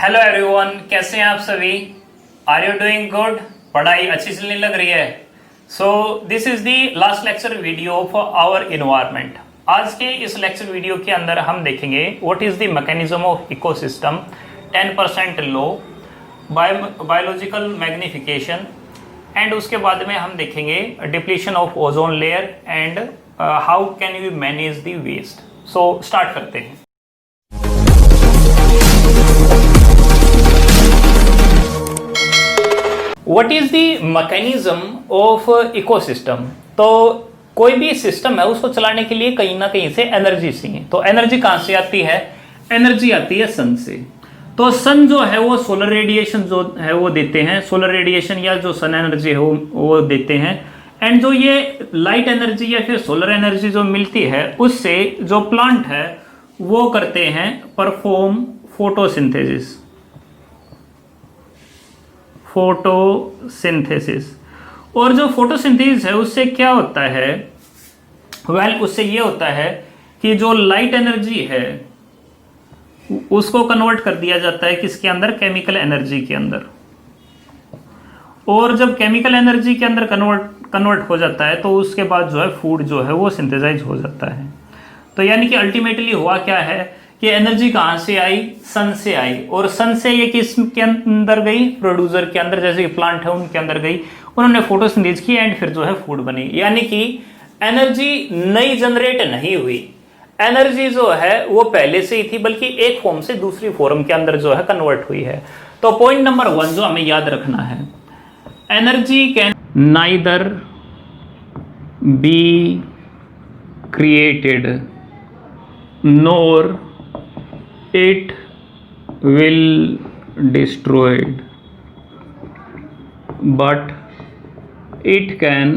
Hello everyone, कैसे हैं आप सभी। Are you doing good. पढ़ाई अच्छी चलने लग रही है। So this is the last lecture video for our environment. आज के इस लेक्चर वीडियो के अंदर हम देखेंगे what is the mechanism of ecosystem, 10% law, biological magnification, and उसके बाद में हम देखेंगे depletion of ozone layer and how can you manage the waste. So start करते हैं। What is the mechanism of ecosystem? तो कोई भी सिस्टम है उसको चलाने के लिए कहीं ना कहीं से एनर्जी चाहिए। तो एनर्जी कहाँ से आती है? एनर्जी आती है सन से। तो सन जो है वो सोलर रेडिएशन जो है वो देते हैं, सोलर रेडिएशन या जो सन एनर्जी है वो देते हैं। एंड जो ये लाइट एनर्जी या फिर सोलर एनर्जी जो मिलती है उससे जो प्लांट है वो करते हैं परफॉर्म फोटोसिंथेसिस। फोटोसिंथेसिस। और जो फोटोसिंथेसिस है उससे क्या होता है? उससे ये होता है कि जो लाइट एनर्जी है उसको कन्वर्ट कर दिया जाता है किसके अंदर? केमिकल एनर्जी के अंदर। और जब केमिकल एनर्जी के अंदर कन्वर्ट हो जाता है तो उसके बाद जो है फूड जो है वो सिंथेसाइज हो जाता है। तो यानी कि अल्टीमेटली हुआ क्या है कि एनर्जी कहाँ से आई? सन से आई। और सन से ये किस के अंदर गई? प्रोड्यूसर के अंदर, जैसे कि प्लांट है उनके अंदर गई। उन्होंने फोटोसिंथेसिस की एंड फिर जो है फूड बनी। यानी कि एनर्जी नई जनरेट नहीं हुई, एनर्जी जो है वो पहले से ही थी, बल्कि एक फॉर्म से दूसरी फॉर्म के अंदर जो है कन्वर्ट हुई है। तो पॉइंट नंबर 1 जो हमें याद रखना है, energy can neither be created NOR it will destroyed, but it can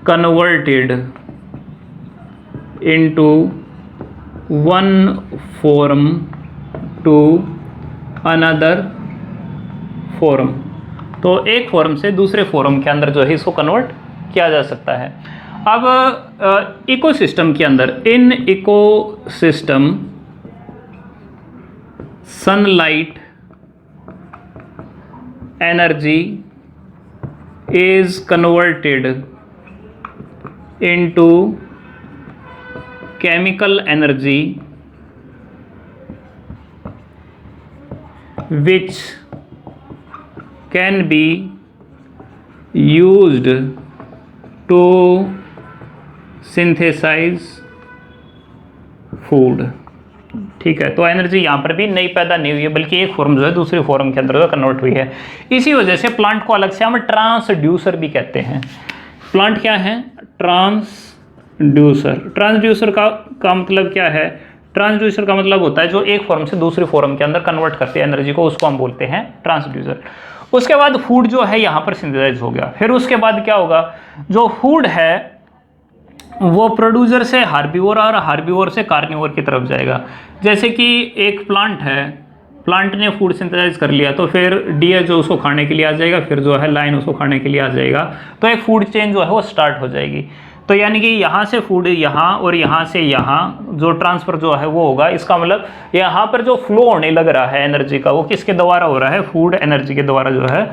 converted into one form to another form। तो एक फॉर्म से दूसरे फॉर्म के अंदर जो है इसको कन्वर्ट किया जा सकता है। अब इकोसिस्टम के अंदर, in ecosystem sunlight energy is converted into chemical energy which can be used to synthesize food. ठीक है, तो एनर्जी यहाँ पर भी नई पैदा नहीं हुई है, बल्कि एक फॉर्म जो है दूसरी फॉर्म के अंदर कन्वर्ट हुई है। इसी वजह से प्लांट को अलग से हम ट्रांसड्यूसर भी कहते हैं। प्लांट क्या है? ट्रांसड्यूसर। ट्रांसड्यूसर का मतलब क्या है? ट्रांसड्यूसर का मतलब होता है जो एक फॉर्म से दूसरी फॉर्म के अंदर कन्वर्ट करते हैं एनर्जी को, उसको हम बोलते हैं ट्रांसड्यूसर। उसके बाद फूड जो है यहाँ पर सिंथेसाइज हो गया। फिर उसके बाद क्या होगा? जो फूड है वो प्रोड्यूसर से हार्बीवोर और हार्बीवोर से कार्निवोर की तरफ जाएगा। जैसे कि एक प्लांट है, प्लांट ने फूड सिंथेसाइज कर लिया तो फिर डियर जो उसको खाने के लिए आ जाएगा, फिर जो है लाइन उसको खाने के लिए आ जाएगा। तो एक फूड चेन जो है वो स्टार्ट हो जाएगी। तो यानी कि यहाँ से फूड यहाँ और यहाँ से यहाँ जो ट्रांसफ़र जो है वो होगा। इसका मतलब यहाँ पर जो फ्लो होने लग रहा है एनर्जी का, वो किसके द्वारा हो रहा है? फूड एनर्जी के द्वारा जो है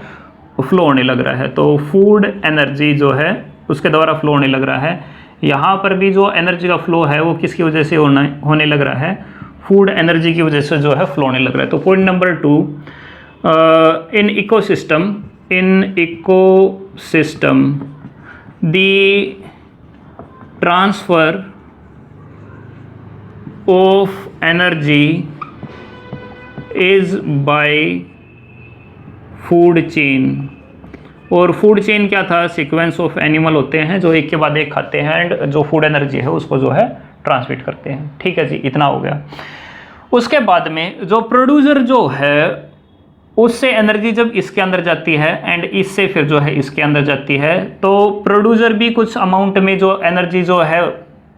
फ्लो होने लग रहा है। तो फूड एनर्जी जो है उसके द्वारा फ्लो होने लग रहा है। यहाँ पर भी जो एनर्जी का फ्लो है वो किसकी वजह से होने लग रहा है? फूड एनर्जी की वजह से जो है फ्लो होने लग रहा है। तो point number 2, in ecosystem the transfer of energy is by food chain. और फूड चेन क्या था? सीक्वेंस ऑफ एनिमल होते हैं जो एक के बाद एक खाते हैं एंड जो फूड एनर्जी है उसको जो है ट्रांसमिट करते हैं। ठीक है जी, इतना हो गया। उसके बाद में जो प्रोड्यूसर जो है उससे एनर्जी जब इसके अंदर जाती है एंड इससे फिर जो है इसके अंदर जाती है, तो प्रोड्यूसर भी कुछ अमाउंट में जो एनर्जी जो है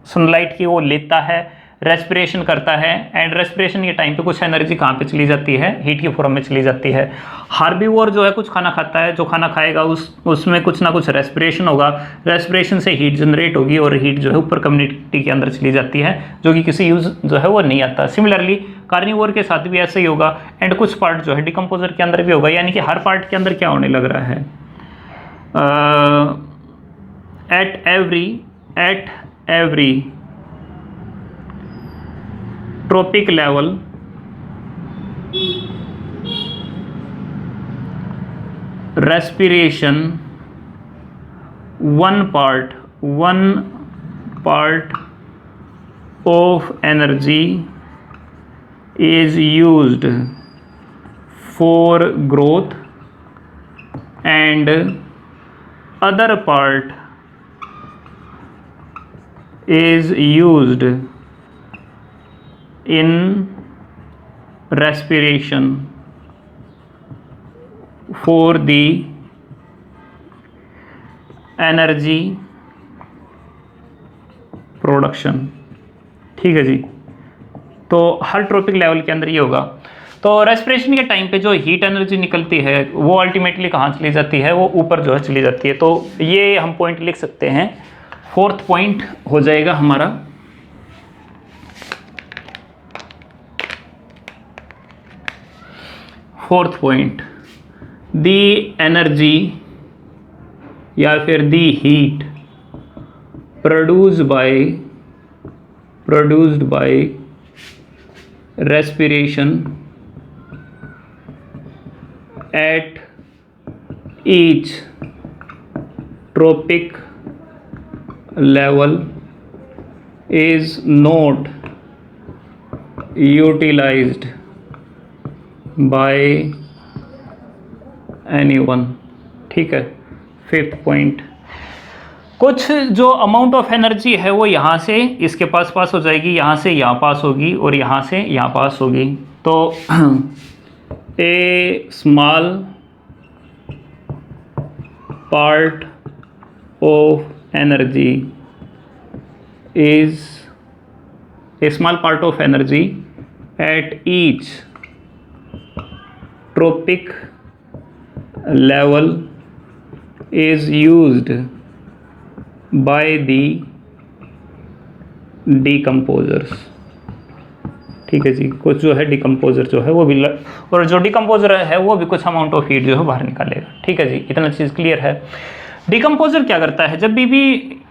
सनलाइट की वो लेता है, रेस्पिरेशन करता है, एंड रेस्पिरेशन के टाइम पे कुछ एनर्जी कहाँ पे चली जाती है, हीट की फॉर्म में चली जाती है। हार्बीवोर जो है कुछ खाना खाता है, जो खाना खाएगा उसमें कुछ ना कुछ रेस्पिरेशन होगा, रेस्पिरेशन से हीट जनरेट होगी और हीट जो है ऊपर कम्युनिटी के अंदर चली जाती है, जो कि किसी यूज जो है वो नहीं आता। सिमिलरली कार्निवोर के साथ भी ऐसे ही होगा, एंड कुछ पार्ट जो है डिकम्पोजर के अंदर भी होगा, यानी कि हर पार्ट के अंदर क्या होने लग रहा है, at every tropic level respiration one part of energy is used for growth and other part is used in respiration for the energy production। ठीक है जी, तो हर ट्रॉपिक लेवल के अंदर ये होगा। तो रेस्पिरेशन के टाइम पे जो हीट एनर्जी निकलती है वो अल्टीमेटली कहाँ चली जाती है, वो ऊपर जो है चली जाती है। तो ये हम पॉइंट लिख सकते हैं, फोर्थ पॉइंट हो जाएगा हमारा फोर्थ पॉइंट, द एनर्जी या फिर the heat produced by respiration at each tropic level is not utilized by anyone। ठीक है, फिफ्थ पॉइंट, कुछ जो अमाउंट ऑफ एनर्जी है वो यहाँ से इसके पास हो जाएगी, यहाँ से यहाँ पास होगी और यहाँ से यहाँ पास होगी। तो a small part of energy is a small part of energy at each trophic level is used by the decomposers। ठीक है जी, कुछ जो है डिकम्पोजर जो है वो भी और जो डिकम्पोजर है वो भी कुछ अमाउंट ऑफ हीट जो है बाहर निकालेगा। ठीक है जी, इतना चीज़ क्लियर है। डिकम्पोजर क्या करता है, जब भी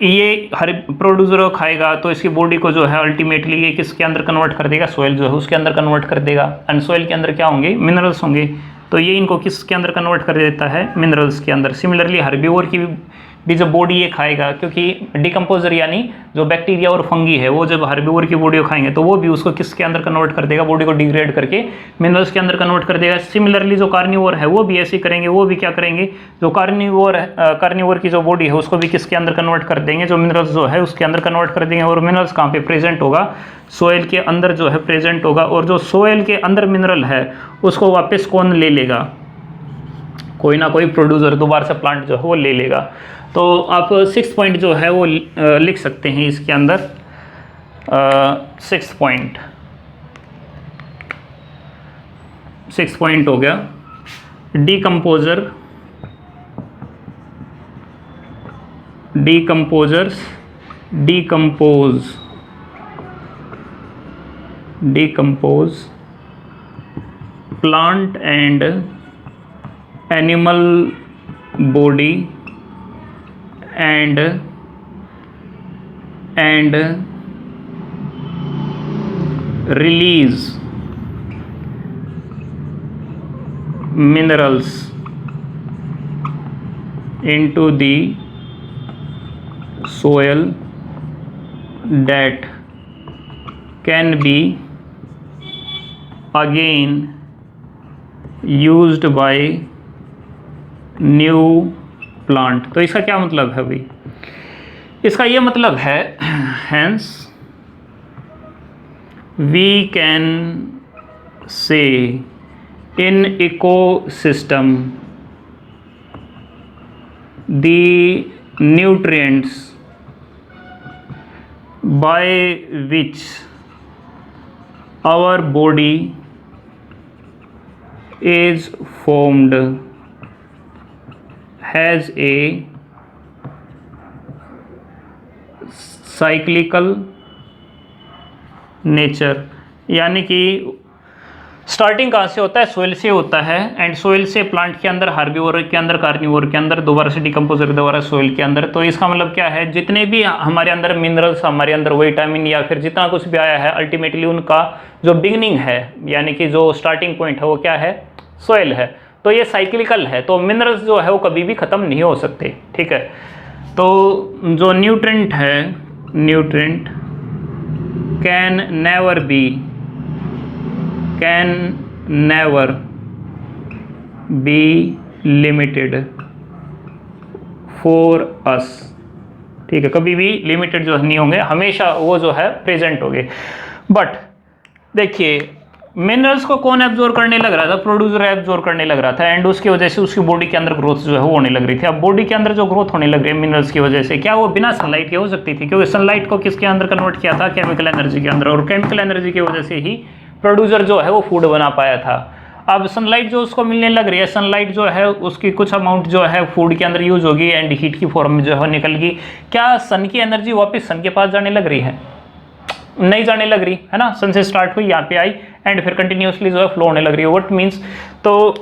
ये हर प्रोड्यूसर खाएगा तो इसकी बॉडी को जो है अल्टीमेटली ये किसके अंदर कन्वर्ट कर देगा, सोयल जो है उसके अंदर कन्वर्ट कर देगा, एंड सोयल के अंदर क्या होंगे, मिनरल्स होंगे। तो ये इनको किसके अंदर कन्वर्ट कर देता है, मिनरल्स के अंदर। सिमिलरली हर्बीवोर की भी जब बॉडी ये खाएगा, क्योंकि डिकम्पोजर यानी जो बैक्टीरिया और फंगी है वो जब हर्बीवोर की बॉडी को खाएंगे तो वो भी उसको किसके अंदर कन्वर्ट कर देगा, बॉडी को डिग्रेड करके मिनरल्स के अंदर कन्वर्ट कर देगा। सिमिलरली जो कार्निवोर है वो भी ऐसे करेंगे, वो भी क्या करेंगे, जो कार्निवोर की जो बॉडी है उसको भी किसके अंदर कन्वर्ट कर देंगे, जो मिनरल्स जो है उसके अंदर कन्वर्ट कर देंगे। और मिनरल्स कहाँ पे प्रेजेंट होगा, सोयल के अंदर जो है प्रेजेंट होगा, और जो सोयल के अंदर मिनरल है उसको वापस कौन ले लेगा, कोई ना कोई प्रोड्यूसर दोबारा से प्लांट जो है वो ले लेगा। तो आप सिक्स पॉइंट जो है वो लिख सकते हैं इसके अंदर। सिक्स पॉइंट हो गया, decomposers decompose plant and animal body and release minerals into the soil that can be again used by new plant। तो इसका क्या मतलब है भाई, इसका ये मतलब है hence we can say in ecosystem the nutrients by which our body is formed has a cyclical nature, यानी कि स्टार्टिंग कहाँ से होता है, सोइल से होता है, एंड सोइल से प्लांट के अंदर, हार्बीवोर के अंदर, कार्निवोर के अंदर, दोबारा से डिकम्पोज होकर दोबारा सोइल के अंदर। तो इसका मतलब क्या है, जितने भी हमारे अंदर मिनरल्स, हमारे अंदर विटामिन या फिर जितना कुछ भी आया है, अल्टीमेटली उनका जो बिगनिंग है यानी कि जो स्टार्टिंग पॉइंट है वो क्या है, सोइल है। तो ये साइक्लिकल है, तो मिनरल्स जो है वो कभी भी ख़त्म नहीं हो सकते, ठीक है। तो जो न्यूट्रेंट है, nutrient can never be limited for us, ठीक है, कभी भी लिमिटेड जो नहीं होंगे, हमेशा वो जो है प्रेजेंट होंगे। बट देखिए, मिनरल्स को कौन एब्जॉर्ब करने लग रहा था, प्रोड्यूसर एब्जॉर्ब करने लग रहा था, एंड उसकी वजह से उसकी बॉडी के अंदर ग्रोथ जो है वो होने लग रही थी। अब बॉडी के अंदर जो ग्रोथ होने लग रही है मिनरल्स की वजह से, क्या वो बिना सनलाइट के हो सकती थी? क्योंकि सनलाइट को किसके अंदर कन्वर्ट किया था, केमिकल एनर्जी के अंदर, और केमिकल एनर्जी की वजह से ही प्रोड्यूसर जो है वो फूड बना पाया था। अब सनलाइट जो उसको मिलने लग रही है, सनलाइट जो है उसकी कुछ अमाउंट जो है फूड के अंदर यूज होगी एंड हीट की फॉर्म में जो है निकल गई। क्या सन की एनर्जी वापस सन के पास जाने लग रही है? नहीं जाने लग रही है ना, सन से स्टार्ट हुई, यहाँ पे आई एंड फिर कंटिन्यूसली जो है फ्लो होने लग रही है। व्हाट मीन्स, तो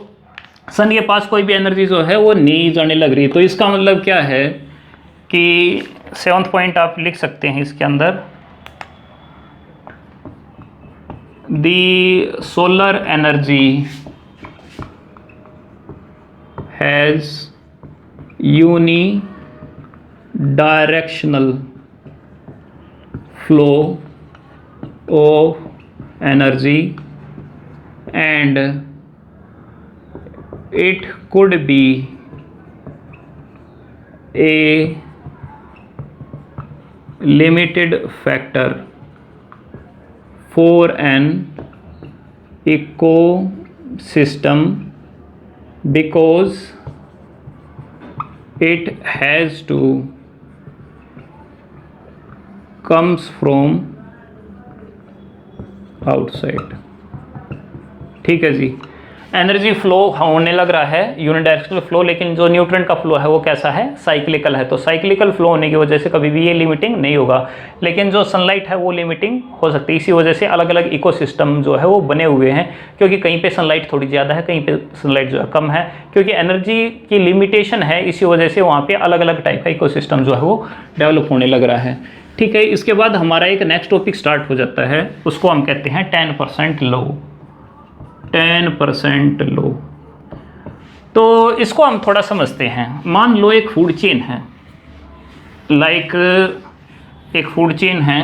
सन के पास कोई भी एनर्जी जो है वो नहीं जाने लग रही। तो इसका मतलब क्या है कि 7th पॉइंट आप लिख सकते हैं इसके अंदर, the solar energy has unidirectional flow of energy and it could be a limited factor for an ecosystem because it has to comes from outside, ठीक है जी। एनर्जी फ्लो होने लग रहा है यूनिडायरेक्शनल फ्लो, लेकिन जो न्यूट्रन का फ्लो है वो कैसा है, साइक्लिकल है। तो साइक्लिकल फ्लो होने की वजह से कभी भी ये लिमिटिंग नहीं होगा, लेकिन जो सनलाइट है वो लिमिटिंग हो सकती है। इसी वजह से अलग अलग इकोसिस्टम जो है वो बने हुए हैं, क्योंकि कहीं पे सनलाइट थोड़ी ज़्यादा है, कहीं पे सनलाइट जो है कम है, क्योंकि एनर्जी की लिमिटेशन है। इसी वजह से वहाँ पर अलग अलग टाइप का इकोसिस्टम जो है वो डेवलप होने लग रहा है, ठीक है। इसके बाद हमारा एक नेक्स्ट टॉपिक स्टार्ट हो जाता है, उसको हम कहते हैं 10% लो, 10% लो। तो इसको हम थोड़ा समझते हैं। मान लो एक फूड चेन है, लाइक एक फूड चेन है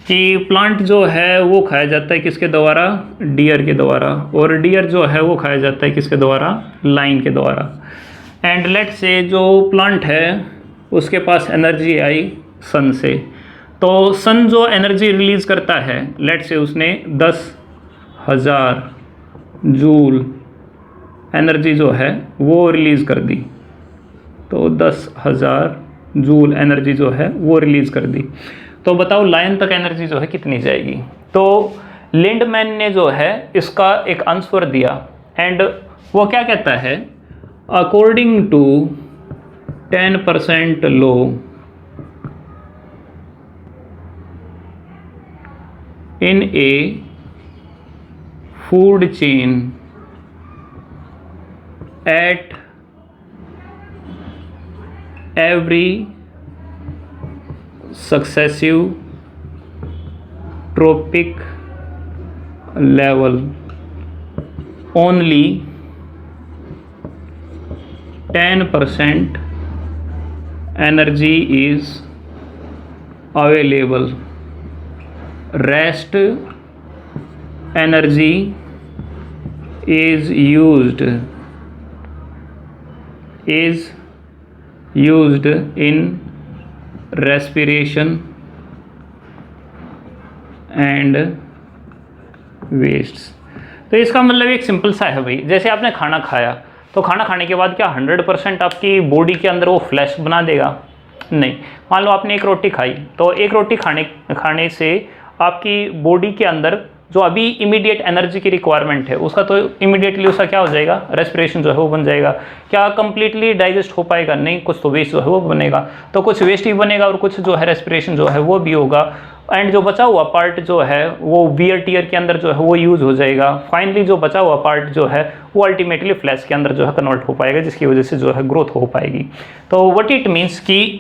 कि प्लांट जो है वो खाया जाता है किसके द्वारा, डियर के द्वारा, और डियर जो है वो खाया जाता है किसके द्वारा, लाइन के द्वारा। एंड लेट से जो प्लांट है उसके पास एनर्जी आई सन से, तो सन जो एनर्जी रिलीज करता है, लेट से उसने 10,000 जूल एनर्जी जो है वो रिलीज़ कर दी, तो 10,000 जूल एनर्जी जो है वो रिलीज़ कर दी। तो बताओ लाइन तक एनर्जी जो है कितनी जाएगी? तो लिंडमैन ने जो है इसका एक आंसर दिया, एंड वो क्या कहता है, according to 10% law in a food chain at every successive tropic level only 10% energy is available, rest energy is used in respiration and wastes। तो इसका मतलब एक सिंपल सा है भाई, जैसे आपने खाना खाया तो खाना खाने के बाद क्या 100% आपकी बॉडी के अंदर वो फ्लैश बना देगा? नहीं। मान लो आपने एक रोटी खाई, तो एक रोटी खाने से आपकी बॉडी के अंदर जो अभी इमीडिएट एनर्जी की रिक्वायरमेंट है उसका तो इमीडिएटली उसका क्या हो जाएगा, रेस्पिरेशन जो है वो बन जाएगा। क्या कंप्लीटली डाइजेस्ट हो पाएगा? नहीं, कुछ तो वेस्ट जो है वो बनेगा, तो कुछ वेस्ट ही बनेगा और कुछ जो है रेस्पिरेशन जो है वो भी होगा। एंड जो बचा हुआ पार्ट जो है वो वियर टियर के अंदर जो है वो यूज़ हो जाएगा। फाइनली जो बचा हुआ पार्ट जो है वो अल्टीमेटली फ्लैश के अंदर जो है कन्वर्ट हो पाएगा, जिसकी वजह से जो है ग्रोथ हो पाएगी। तो व्हाट इट मीन्स कि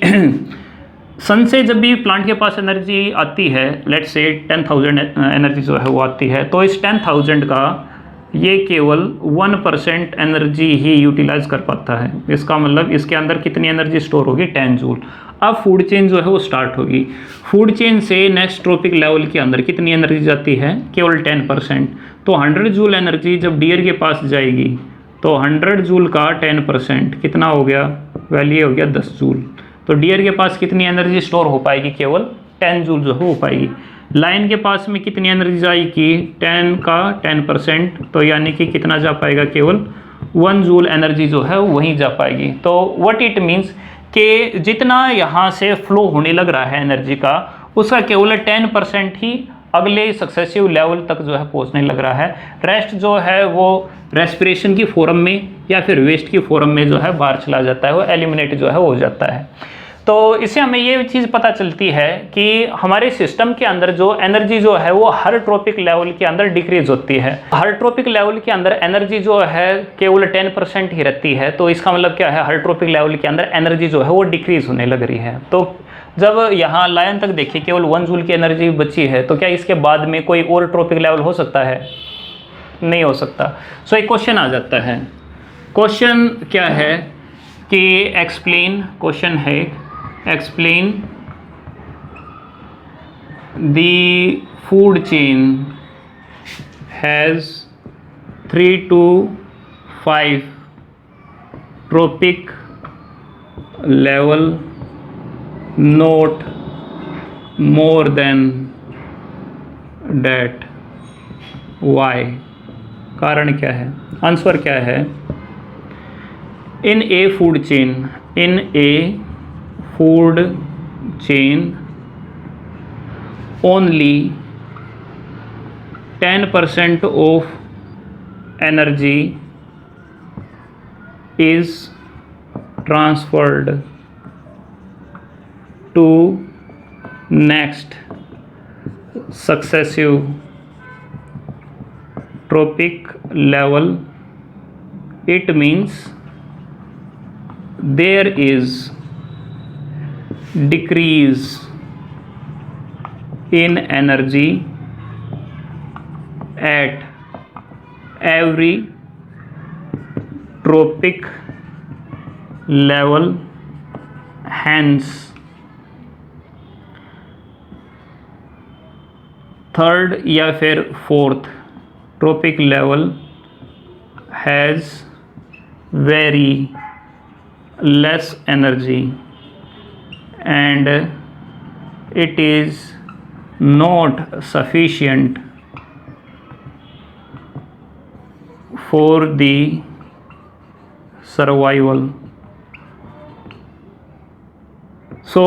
सन से जब भी प्लांट के पास एनर्जी आती है, लेट्स से 10,000 एनर्जी जो है वो आती है, तो इस 10,000 का ये केवल 1% एनर्जी ही यूटिलाइज कर पाता है। इसका मतलब इसके अंदर कितनी एनर्जी स्टोर होगी? 10 जूल। अब फूड चेन जो है वो स्टार्ट होगी। फूड चेन से नेक्स्ट ट्रॉपिक लेवल के अंदर कितनी एनर्जी जाती है? केवल 10%। तो 100 जूल एनर्जी जब डियर के पास जाएगी तो 100 जूल का 10% कितना हो गया? वैल्यू हो गया 10 जूल। तो डियर के पास कितनी एनर्जी स्टोर हो पाएगी? केवल 10 जूल जो हो पाएगी। लाइन के पास में कितनी एनर्जी जाएगी? 10 का 10%, तो यानी कि कितना जा पाएगा? केवल 1 जूल एनर्जी जो है वहीं जा पाएगी। तो व्हाट इट मीन्स कि जितना यहाँ से फ्लो होने लग रहा है एनर्जी का, उसका केवल 10% ही अगले सक्सेसिव लेवल तक जो है पहुँचने लग रहा है। रेस्ट जो है वो रेस्पिरेशन की फॉर्म में या फिर वेस्ट की फॉर्म में जो है बाहर चला जाता है, वो एलिमिनेट जो है हो जाता है। तो इससे हमें ये चीज़ पता चलती है कि हमारे सिस्टम के अंदर जो एनर्जी जो है वो हर ट्रॉपिक लेवल के अंदर डिक्रीज होती है। हर ट्रॉपिक लेवल के अंदर एनर्जी जो है केवल 10% ही रहती है। तो इसका मतलब क्या है? हर ट्रॉपिक लेवल के अंदर एनर्जी जो है वो डिक्रीज होने लग रही है। तो जब यहाँ लायन तक देखिए केवल 1 जूल की एनर्जी बची है, तो क्या इसके बाद में कोई और ट्रॉपिक लेवल हो सकता है? नहीं हो सकता। सो एक क्वेश्चन आ जाता है। क्वेश्चन क्या है कि एक्सप्लेन, क्वेश्चन है explain the food chain has 3 to 5 tropic level, not more than that. Why? कारण क्या है? आंसर क्या है? in a food chain only 10% of energy is transferred to next successive tropic level. It means there is decrease in energy at every tropic level, hence third या फिर fourth trophic level has very less energy and it is not sufficient for the survival. So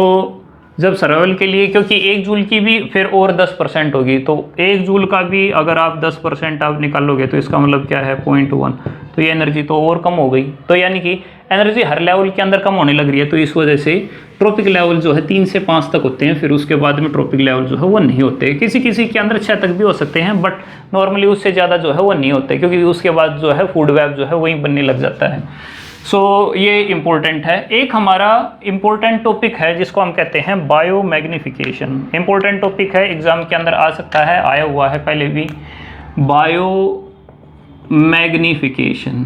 जब survival के लिए, क्योंकि 1 joule की भी फिर और 10% होगी, तो 1 जूल का भी अगर आप 10% आप निकालोगे तो इसका मतलब क्या है? 0.1। तो ये एनर्जी तो और कम हो गई। तो यानी कि एनर्जी हर लेवल के अंदर कम होने लग रही है। तो इस वजह से ट्रॉपिक लेवल जो है 3 से 5 तक होते हैं, फिर उसके बाद में ट्रॉपिक लेवल जो है वो नहीं होते। किसी किसी के अंदर 6 तक भी हो सकते हैं, बट नॉर्मली उससे ज़्यादा जो है वो नहीं होते, क्योंकि उसके बाद जो है फूड वेब जो है वहीं बनने लग जाता है। सो ये इम्पोर्टेंट है। एक हमारा इम्पोर्टेंट टॉपिक है जिसको हम कहते हैं बायो मैग्नीफिकेशन। इम्पोर्टेंट टॉपिक है, एग्जाम के अंदर आ सकता है, आया हुआ है पहले भी। बायो मैग्नीफिकेशन,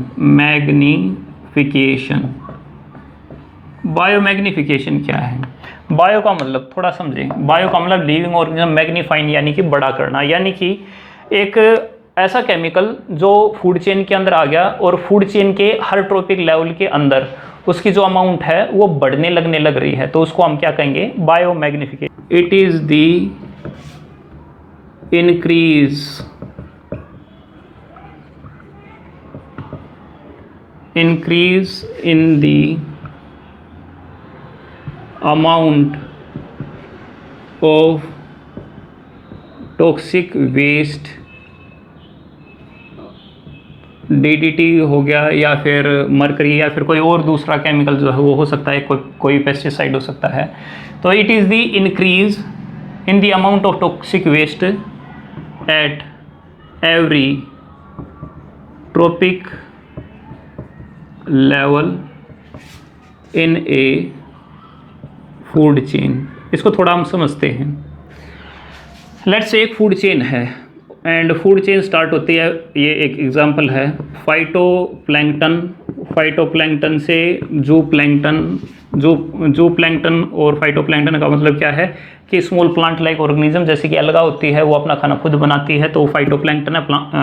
बायो मैग्नीफिकेशन क्या है? बायो का मतलब थोड़ा समझें। बायो का मतलब लिविंग ऑर्गेनिज्म, मैग्नीफाइंग यानी कि बड़ा करना, यानी कि एक ऐसा केमिकल जो फूड चेन के अंदर आ गया और फूड चेन के हर ट्रॉपिक लेवल के अंदर उसकी जो अमाउंट है वो बढ़ने लगने लग रही है, तो उसको हम क्या कहेंगे? Bio magnification. It is the increase in the amount of toxic waste DDT हो गया या फिर मरकरी या फिर कोई और दूसरा केमिकल जो है वो हो सकता है, कोई पेस्टिसाइड हो सकता है। तो it is the increase in the amount of toxic waste at every trophic level in a food chain. इसको थोड़ा हम समझते हैं। लेट्स से एक फूड चेन है एंड फूड चेन स्टार्ट होती है, ये एक एग्जांपल है, फाइटोप्लैंक्टन से जूप्लैंक्टन और फाइटोप्लैंक्टन का मतलब क्या है कि स्मॉल प्लांट लाइक ऑर्गेनिज्म, जैसे कि अलगा होती है वो अपना खाना खुद बनाती है, तो फाइटोप्लैंक्टन है,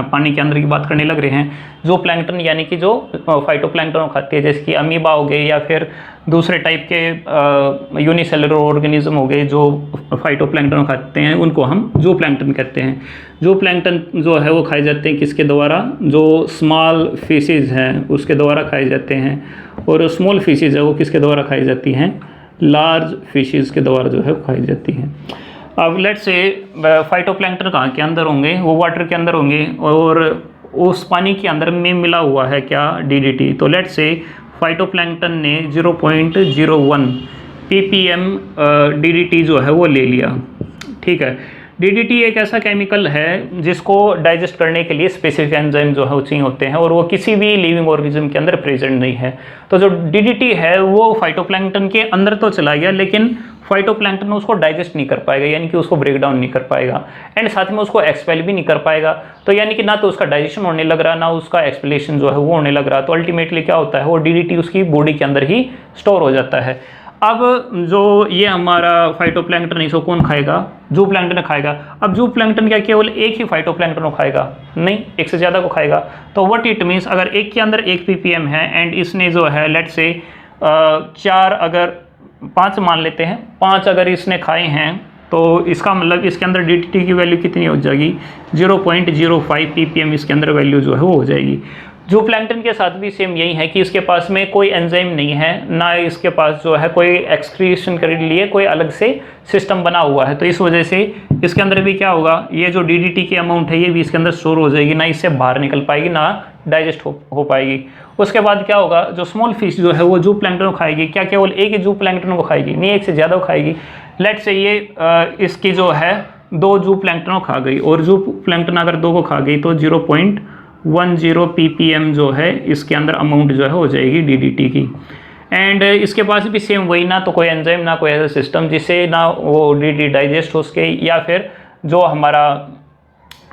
पानी के अंदर की बात करने लग रहे हैं। जूप्लैंक्टन यानी कि जो फाइटोप्लैंक्टन को खाती है, जैसे कि अमीबा हो गए या फिर दूसरे टाइप के यूनिसेलुलर ऑर्गेनिज्म हो गए जो फाइटोप्लैंक्टन खाते हैं, उनको हम जूप्लैंक्टन कहते हैं। जूप्लैंक्टन जो है वो खाए जाते हैं किसके द्वारा, जो स्मॉल फिशेज हैं उसके द्वारा खाए जाते हैं, और स्मॉल फिशेज है वो किसके द्वारा खाई जाती हैं, लार्ज फिशेज के द्वारा जो है खाई जाती हैं। अब लेट्स से फाइटोप्लैंक्टन कहाँ के अंदर होंगे, वो वाटर के अंदर होंगे और उस पानी के अंदर में मिला हुआ है क्या, DDT। तो लेट्स से फाइटोप्लैंक्टन ने 0.01 ppm DDT जो है वो ले लिया, ठीक है। DDT एक ऐसा केमिकल है जिसको डाइजेस्ट करने के लिए स्पेसिफिक एंजाइम जो है वो चाहिए होते हैं, और वो किसी भी लिविंग ऑर्गेनिज्म के अंदर प्रेजेंट नहीं है। तो जो DDT है वो फाइटोप्लैंक्टन के अंदर तो चला गया, लेकिन फाइटोप्लैंक्टन उसको डाइजेस्ट नहीं कर पाएगा, यानी कि उसको ब्रेक डाउन नहीं कर पाएगा, एंड साथ में उसको एक्सपेल भी नहीं कर पाएगा। तो यानी कि ना तो उसका डाइजेशन होने लग रहा, ना उसका एक्सपेलेशन जो है वो होने लग रहा। तो अल्टीमेटली क्या होता है, वो DDT उसकी बॉडी के अंदर ही स्टोर हो जाता है। अब जो ये हमारा फाइटोप्लैंक्टन है इसको कौन खाएगा, जूप्लैंक्टन खाएगा। अब जूप्लैंक्टन क्या केवल एक ही फाइटोप्लैंक्टन को खाएगा, नहीं, एक से ज़्यादा को खाएगा। तो व्हाट इट मीन्स, अगर एक के अंदर 1 ppm है एंड इसने जो है लेट्स से 4 अगर 5 मान लेते हैं, 5 अगर इसने खाए हैं, तो इसका मतलब इसके अंदर DDT की वैल्यू कितनी हो जाएगी, 0.05 ppm इसके अंदर वैल्यू जो है वो हो जाएगी। जूप्लैंक्टन के साथ भी सेम यही है कि इसके पास में कोई एंजाइम नहीं है, ना इसके पास जो है कोई एक्सक्रीशन के लिए कोई अलग से सिस्टम बना हुआ है। तो इस वजह से इसके अंदर भी क्या होगा, ये जो DDT की अमाउंट है ये भी इसके अंदर स्टोर हो जाएगी, ना इससे बाहर निकल पाएगी, ना डाइजेस्ट हो पाएगी। उसके बाद क्या होगा, जो स्मॉल फिश जो है वो जूप्लैंक्टन को खाएगी। क्या केवल एक ही जूप्लैंक्टन को खाएगी, नहीं, एक से ज़्यादा को खाएगी। लेट्स से ये इसकी जो है 2 जूप्लैंक्टन को खा गई, और जूप्लैंक्टन अगर 2 को खा गई तो 0.10 ppm जो है इसके अंदर अमाउंट जो है हो जाएगी DDT की। एंड इसके पास भी सेम वही, ना तो कोई एंजाइम ना कोई ऐसा सिस्टम जिससे ना वो DDT डाइजेस्ट हो सके या फिर जो हमारा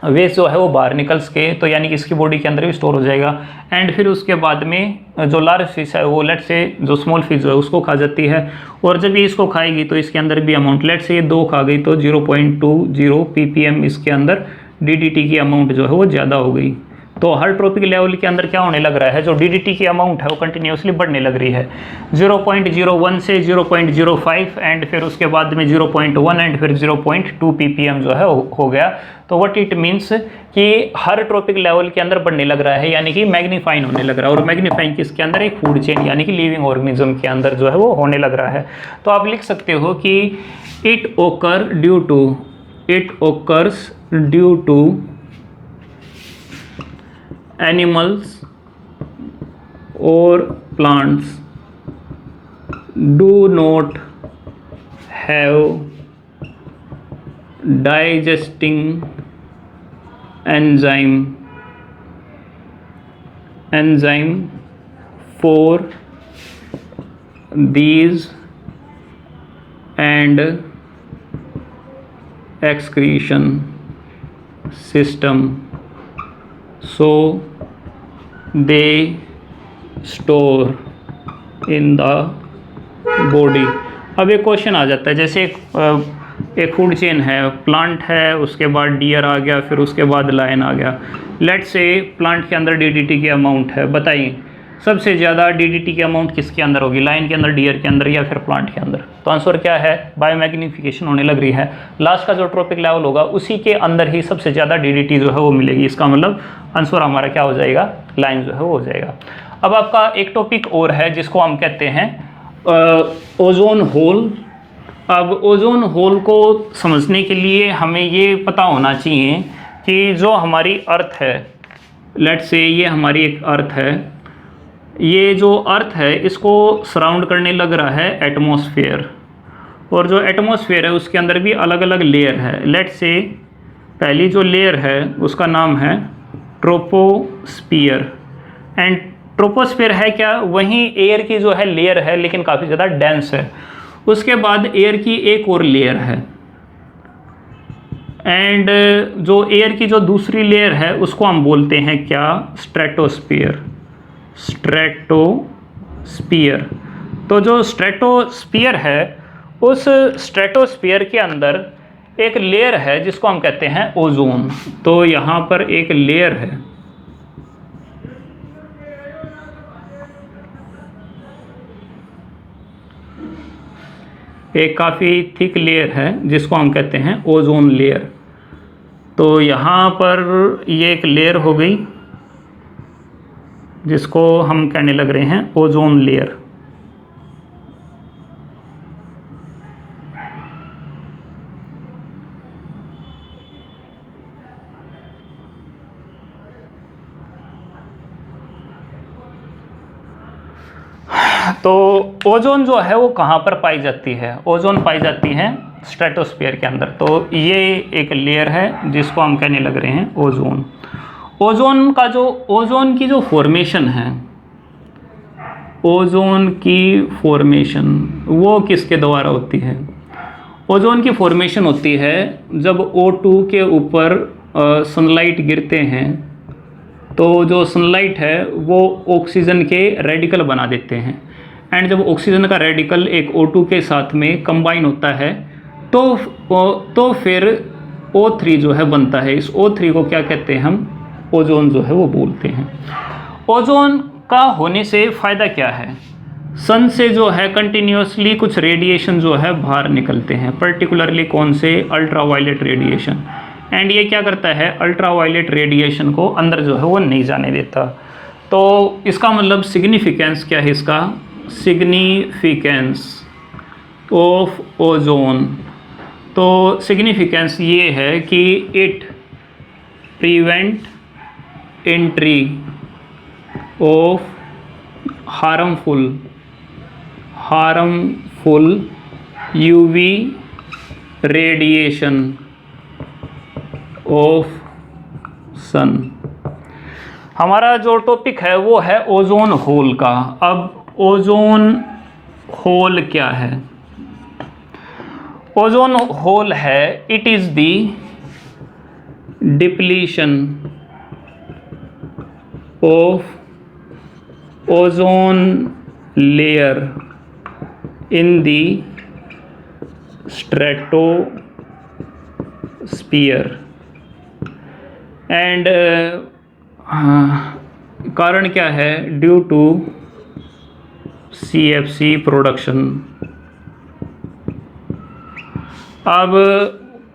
वेस्ट जो है वो बाहर निकल सके। तो यानी कि इसकी बॉडी के अंदर भी स्टोर हो जाएगा। एंड फिर उसके बाद में जो लार्ज फिश है वो लेट से जो स्मॉल फिश जो है उसको खा जाती है, और जब ये इसको खाएगी तो इसके अंदर भी अमाउंट, लेट से ये 2 खा गई तो 0.20 ppm इसके अंदर DDT की अमाउंट जो है वो ज़्यादा हो गई। तो हर ट्रॉपिक लेवल के अंदर क्या होने लग रहा है, जो DDT की अमाउंट है वो कंटिन्यूसली बढ़ने लग रही है, 0.01 से 0.05 एंड फिर उसके बाद में 0.1 एंड फिर 0.2 ppm जो है हो गया। तो व्हाट इट मीन्स कि हर ट्रॉपिक लेवल के अंदर बढ़ने लग रहा है, यानी कि मैग्नीफाइन होने लग रहा है। और मैग्नीफाइन किसके अंदर, एक फूड चेन यानी कि लिविंग ऑर्गेनिज्म के अंदर जो है वो होने लग रहा है। तो आप लिख सकते हो कि it occurs due to animals or plants do not have digesting enzyme for these and excretion system, so they store in the body। अब एक क्वेश्चन आ जाता है, जैसे एक फूड चेन है, प्लांट है, उसके बाद डियर आ गया, फिर उसके बाद लायन आ गया। लेट्स से प्लांट के अंदर DDT की अमाउंट है, बताइए सबसे ज़्यादा DDT की अमाउंट किसके अंदर होगी, लायन के अंदर, डियर के अंदर या फिर प्लांट के अंदर। तो आंसर क्या है, बायोमैग्निफिकेशन होने लग रही है। लास्ट का जो ट्रॉपिक लेवल होगा उसी के अंदर ही सबसे ज़्यादा DDT जो है वो मिलेगी। इसका मतलब आंसर हमारा क्या हो जाएगा, लायन जो है वो हो जाएगा। अब आपका एक टॉपिक और है जिसको हम कहते हैं ओजोन होल। अब ओजोन होल को समझने के लिए हमें ये पता होना चाहिए कि जो हमारी अर्थ है लेट्स से ये हमारी एक अर्थ है, ये जो अर्थ है इसको सराउंड करने लग रहा है एटमॉस्फेयर, और जो एटमॉस्फेयर है उसके अंदर भी अलग अलग लेयर है। लेट्स से पहली जो लेयर है उसका नाम है ट्रोपोस्फियर। एंड ट्रोपोस्फियर है क्या, वहीं एयर की जो है लेयर है लेकिन काफ़ी ज़्यादा डेंस है। उसके बाद एयर की एक और लेयर है, एंड जो एयर की जो दूसरी लेयर है उसको हम बोलते हैं क्या, स्ट्रेटोस्फियर। स्ट्रेटोस्फियर। तो जो स्ट्रेटोस्फियर है उस स्ट्रेटोस्फियर के अंदर एक लेयर है जिसको हम कहते हैं ओजोन। तो यहाँ पर एक लेयर है, एक काफ़ी थिक लेयर है जिसको हम कहते हैं ओजोन लेयर। तो यहाँ पर ये एक लेयर हो गई जिसको हम कहने लग रहे हैं ओजोन लेयर। तो ओजोन जो है वो कहाँ पर पाई जाती है, ओजोन पाई जाती है स्ट्रेटोस्फीयर के अंदर। तो ये एक लेयर है जिसको हम कहने लग रहे हैं ओजोन। ओजोन की जो फॉर्मेशन है, ओजोन की फॉर्मेशन वो किसके द्वारा होती है? ओजोन की फॉर्मेशन होती है जब O2 के ऊपर सनलाइट गिरते हैं तो जो सनलाइट है वो ऑक्सीजन के रेडिकल बना देते हैं, एंड जब ऑक्सीजन का रेडिकल एक O2 के साथ में कंबाइन होता है तो फिर O3 जो है बनता है। इस O3 को क्या कहते हैं हम? ओजोन जो है वो बोलते हैं। ओजोन का होने से फ़ायदा क्या है? सन से जो है कंटिन्यूसली कुछ रेडिएशन जो है बाहर निकलते हैं, पर्टिकुलरली कौन से? Ultraviolet radiation. एंड ये क्या करता है? अल्ट्रावायलेट रेडिएशन को अंदर जो है वो नहीं जाने देता। तो इसका मतलब सिग्निफिकेंस क्या है इसका? Significance of ozone. तो सिग्निफिकेंस ये है कि it prevent entry of harmful UV radiation of sun. हमारा जो टॉपिक है वो है ओजोन होल का। अब ओजोन होल क्या है? ओजोन होल है, it is the depletion of ozone layer in the stratosphere. And कारण क्या है? Due to CFC production. अब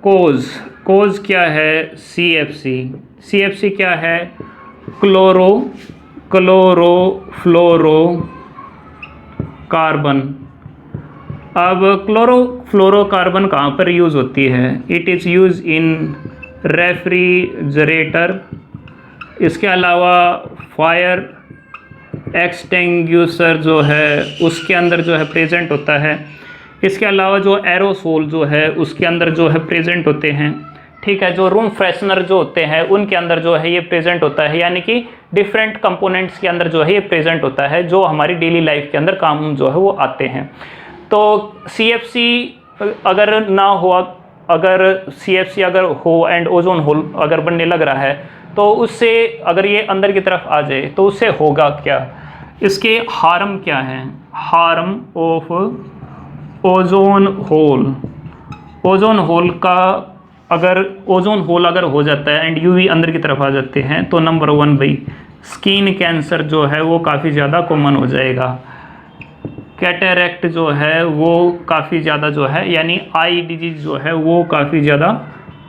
कोज क्या है? CFC क्या है? क्लोरोफ्लोरोकार्बन। अब क्लोरोफ्लोरोकार्बन कहाँ पर यूज़ होती है? It is use in refrigerator. इसके अलावा फायर एक्सटिंग्विशर जो है उसके अंदर जो है प्रेजेंट होता है। इसके अलावा जो एरोसोल जो है उसके अंदर जो है प्रेजेंट होते हैं। ठीक है, जो रूम फ्रेशनर जो होते हैं उनके अंदर जो है ये प्रेजेंट होता है, यानी कि डिफरेंट कंपोनेंट्स के अंदर जो है ये प्रेजेंट होता है जो हमारी डेली लाइफ के अंदर काम जो है वो आते हैं। तो CFC अगर ना हो, अगर CFC अगर हो एंड ओजोन होल अगर बनने लग रहा है तो उससे अगर ये अंदर की तरफ आ जाए तो उससे होगा क्या? इसके हार्म क्या हैं? Harm of ozone hole. Ozone hole का अगर ओजोन होल अगर हो जाता है एंड यूवी अंदर की तरफ आ जाते हैं तो नंबर 1 भाई स्किन कैंसर जो है वो काफ़ी ज़्यादा कॉमन हो जाएगा। कैटरेक्ट जो है वो काफ़ी ज़्यादा जो है, यानी आई डिजीज जो है वो काफ़ी ज़्यादा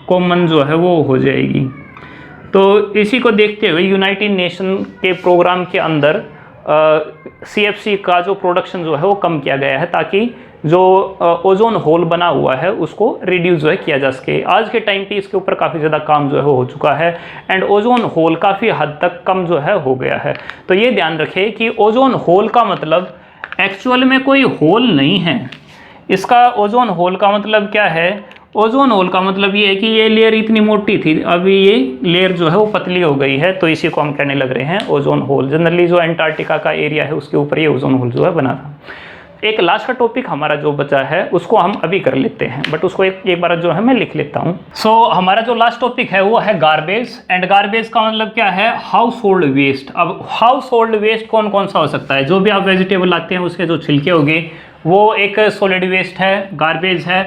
कॉमन जो है वो हो जाएगी। तो इसी को देखते हुए यूनाइटेड नेशन के प्रोग्राम के अंदर CFC का जो प्रोडक्शन जो है वो कम किया गया है, ताकि जो ओजोन होल बना हुआ है उसको रिड्यूस जो है किया जा सके। आज के टाइम पे इसके ऊपर काफ़ी ज़्यादा काम जो है वो हो चुका है एंड ओजोन होल काफ़ी हद तक कम जो है हो गया है। तो ये ध्यान रखें कि ओजोन होल का मतलब एक्चुअल में कोई होल नहीं है। इसका ओजोन होल का मतलब क्या है? ओजोन होल का मतलब ये है कि ये लेयर इतनी मोटी थी, अभी ये लेयर जो है वो पतली हो गई है, तो इसी को हम कहने लग रहे हैं ओजोन होल। जनरली जो एंटार्क्टिका का एरिया है उसके ऊपर ये ओजोन होल जो है बना था। एक लास्ट का टॉपिक हमारा जो बचा है उसको हम अभी कर लेते हैं, बट उसको एक बार जो है मैं लिख लेता हूँ। सो हमारा जो लास्ट टॉपिक है वो है गार्बेज। एंड गार्बेज का मतलब क्या है? Household waste. अब हाउस होल्ड वेस्ट कौन कौन सा हो सकता है? जो भी आप वेजिटेबल लाते हैं उसके जो छिलके होंगे वो एक सॉलिड वेस्ट है, गार्बेज है।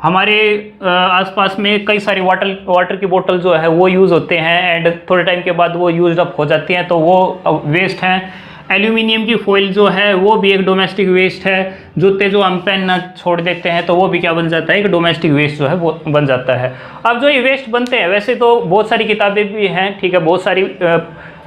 हमारे आसपास में कई सारी वाटर की बोतल जो है वो यूज़ होते हैं एंड थोड़े टाइम के बाद वो यूज अप हो जाती हैं, तो वो वेस्ट हैं। एल्यूमिनियम की फॉइल जो है वो भी एक डोमेस्टिक वेस्ट है। जूते जो हम पहनना छोड़ देते हैं तो वो भी क्या बन जाता है? एक डोमेस्टिक वेस्ट जो है वो बन जाता है। अब जो ये वेस्ट बनते हैं, वैसे तो बहुत सारी किताबें भी हैं, ठीक है, बहुत सारी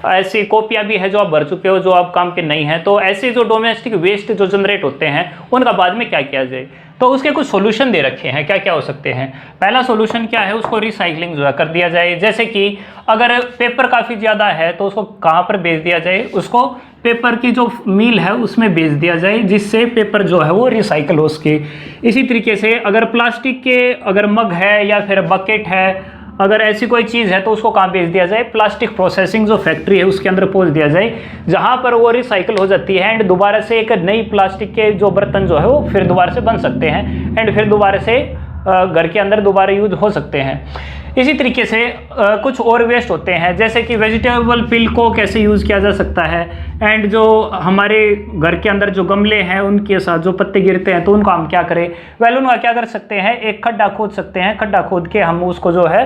ऐसी कॉपियाँ भी है जो आप भर चुके हो जो आप काम के नहीं हैं। तो ऐसे जो डोमेस्टिक वेस्ट जो जनरेट होते हैं उनका बाद में क्या किया जाए, तो उसके कुछ सॉल्यूशन दे रखे हैं। क्या क्या हो सकते हैं? पहला सॉल्यूशन क्या है? उसको रिसाइकलिंग जो है कर दिया जाए। जैसे कि अगर पेपर काफ़ी ज़्यादा है तो उसको कहाँ पर बेच दिया जाए? उसको पेपर की जो मिल है उसमें बेच दिया जाए, जिससे पेपर जो है वो रिसाइकल हो सके। इसी तरीके से अगर प्लास्टिक के अगर मग है या फिर बकेट है, अगर ऐसी कोई चीज़ है तो उसको कहाँ बेच दिया जाए? प्लास्टिक प्रोसेसिंग जो फैक्ट्री है उसके अंदर पहुँच दिया जाए, जहाँ पर वो रिसाइकल हो जाती है एंड दोबारा से एक नई प्लास्टिक के जो बर्तन जो है वो फिर दोबारा से बन सकते हैं एंड फिर दोबारा से घर के अंदर दोबारा यूज हो सकते हैं। इसी तरीके से कुछ और वेस्ट होते हैं, जैसे कि वेजिटेबल पिल को कैसे यूज़ किया जा सकता है एंड जो हमारे घर के अंदर जो गमले हैं उनके साथ जो पत्ते गिरते हैं तो उनको हम क्या करें? वेल उनका क्या कर सकते हैं? एक खड्डा खोद सकते हैं। खड्डा खोद के हम उसको जो है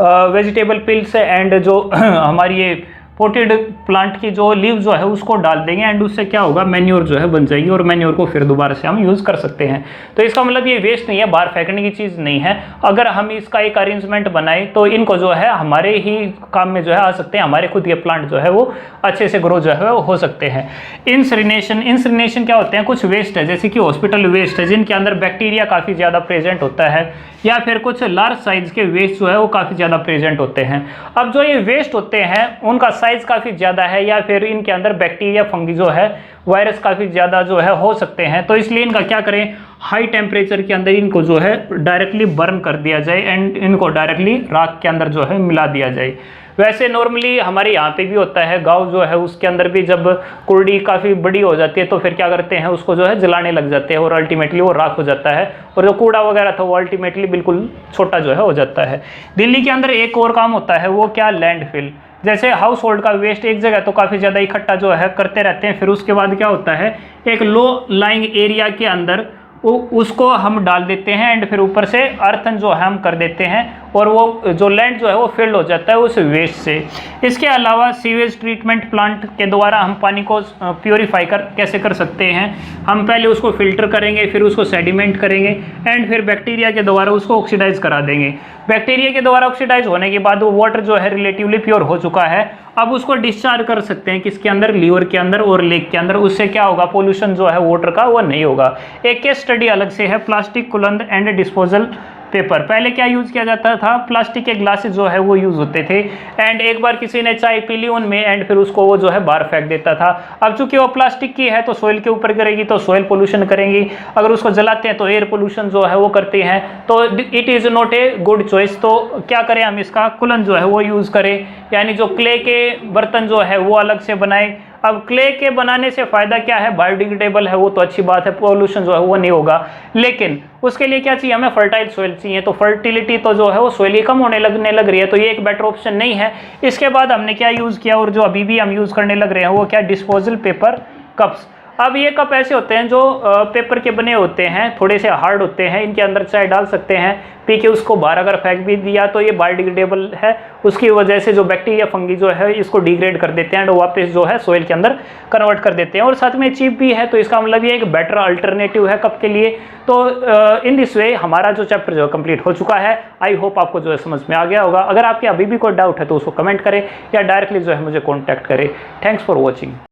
वेजिटेबल पिल्स एंड जो हमारी ये पोटेड प्लांट की जो लीव जो है उसको डाल देंगे एंड उससे क्या होगा? मैन्योर जो है बन जाएगी और मैन्योर को फिर दोबारा से हम यूज़ कर सकते हैं। तो इसका मतलब ये वेस्ट नहीं है, बाहर फेंकने की चीज़ नहीं है। अगर हम इसका एक अरेंजमेंट बनाए तो इनको जो है हमारे ही काम में जो है आ सकते हैं, हमारे खुद के प्लांट जो है वो अच्छे से ग्रो जो है हो सकते हैं। इंसिनेशन क्या होते हैं? कुछ वेस्ट है जैसे कि हॉस्पिटल वेस्ट है जिनके अंदर बैक्टीरिया काफ़ी ज़्यादा प्रेजेंट होता है, या फिर कुछ लार्ज साइज के वेस्ट जो है वो काफ़ी ज़्यादा प्रेजेंट होते हैं। अब जो ये वेस्ट होते हैं उनका साइज काफ़ी ज़्यादा है, या फिर इनके अंदर बैक्टीरिया फंगी जो है वायरस काफ़ी ज़्यादा जो है हो सकते हैं, तो इसलिए इनका क्या करें? हाई टेम्परेचर के अंदर इनको जो है डायरेक्टली बर्न कर दिया जाए एंड इनको डायरेक्टली राख के अंदर जो है मिला दिया जाए। वैसे नॉर्मली हमारे यहाँ पे भी होता है, गांव जो है उसके अंदर भी जब कुर्डी काफ़ी बड़ी हो जाती है तो फिर क्या करते हैं? उसको जो है जलाने लग जाते हैं और अल्टीमेटली वो राख हो जाता है और जो कूड़ा वगैरह था वो अल्टीमेटली बिल्कुल छोटा जो है हो जाता है। दिल्ली के अंदर एक और काम होता है, वो क्या? लैंडफिल। जैसे हाउस होल्ड का वेस्ट एक जगह तो काफ़ी ज़्यादा इकट्ठा जो है करते रहते हैं, फिर उसके बाद क्या होता है? एक लो लाइंग एरिया के अंदर उसको हम डाल देते हैं एंड फिर ऊपर से अर्थन जो है हम कर देते हैं और वो जो लैंड जो है वो फिल्ड हो जाता है उस वेस्ट से। इसके अलावा सीवेज ट्रीटमेंट प्लांट के द्वारा हम पानी को प्योरीफाई कैसे कर सकते हैं? हम पहले उसको फिल्टर करेंगे, फिर उसको सेडिमेंट करेंगे एंड फिर बैक्टीरिया के द्वारा उसको ऑक्सीडाइज करा देंगे। बैक्टीरिया के द्वारा ऑक्सीडाइज होने के बाद वो वाटर जो है रिलेटिवली प्योर हो चुका है। अब उसको डिस्चार्ज कर सकते हैं किसके अंदर? लीवर के अंदर और लेक के अंदर। उससे क्या होगा? पोल्यूशन जो है वाटर का वो नहीं होगा। एक केस स्टडी अलग से है, प्लास्टिक कुलंद एंड डिस्पोजल पेपर। पहले क्या यूज़ किया जाता था? प्लास्टिक के ग्लासेस जो है वो यूज़ होते थे एंड एक बार किसी ने चाय पी ली उनमें एंड फिर उसको वो जो है बाहर फेंक देता था। अब चूंकि वो प्लास्टिक की है तो सोइल के ऊपर गिरेगी तो सोइल पोल्यूशन करेंगी, अगर उसको जलाते हैं तो एयर पोल्यूशन जो है वो करते हैं, तो it is not a good choice. तो क्या करें हम? इसका कुलन जो है वो यूज़ करें, यानी जो क्ले के बर्तन जो है वो अलग से बनाए। अब क्ले के बनाने से फ़ायदा क्या है? बायोडिग्रेडेबल है वो तो अच्छी बात है, पोल्यूशन जो है वो नहीं होगा, लेकिन उसके लिए क्या चाहिए? हमें फर्टाइल सोइल चाहिए। तो फर्टिलिटी तो जो है वो सोइल ही कम होने लगने लग रही है, तो ये एक बेटर ऑप्शन नहीं है। इसके बाद हमने क्या यूज़ किया और जो अभी भी हम यूज़ करने लग रहे हैं वो क्या? Disposal paper cups. अब ये कप ऐसे होते हैं जो पेपर के बने होते हैं, थोड़े से हार्ड होते हैं, इनके अंदर चाय डाल सकते हैं, पी के उसको बाहर अगर फेंक भी दिया तो ये बायोडिग्रेडेबल है। उसकी वजह से जो बैक्टीरिया फंगी जो है इसको डिग्रेड कर देते हैं और वापस जो है सोइल के अंदर कन्वर्ट कर देते हैं और साथ में चीप भी है, तो इसका मतलब ये एक बेटर अल्टरनेटिव है कप के लिए। तो इन दिस वे हमारा जो चैप्टर जो कंप्लीट हो चुका है। आई होप आपको जो है समझ में आ गया होगा। अगर आपके अभी भी कोई डाउट है तो उसको कमेंट करें या डायरेक्टली जो है मुझे कॉन्टैक्ट करें। Thanks for watching.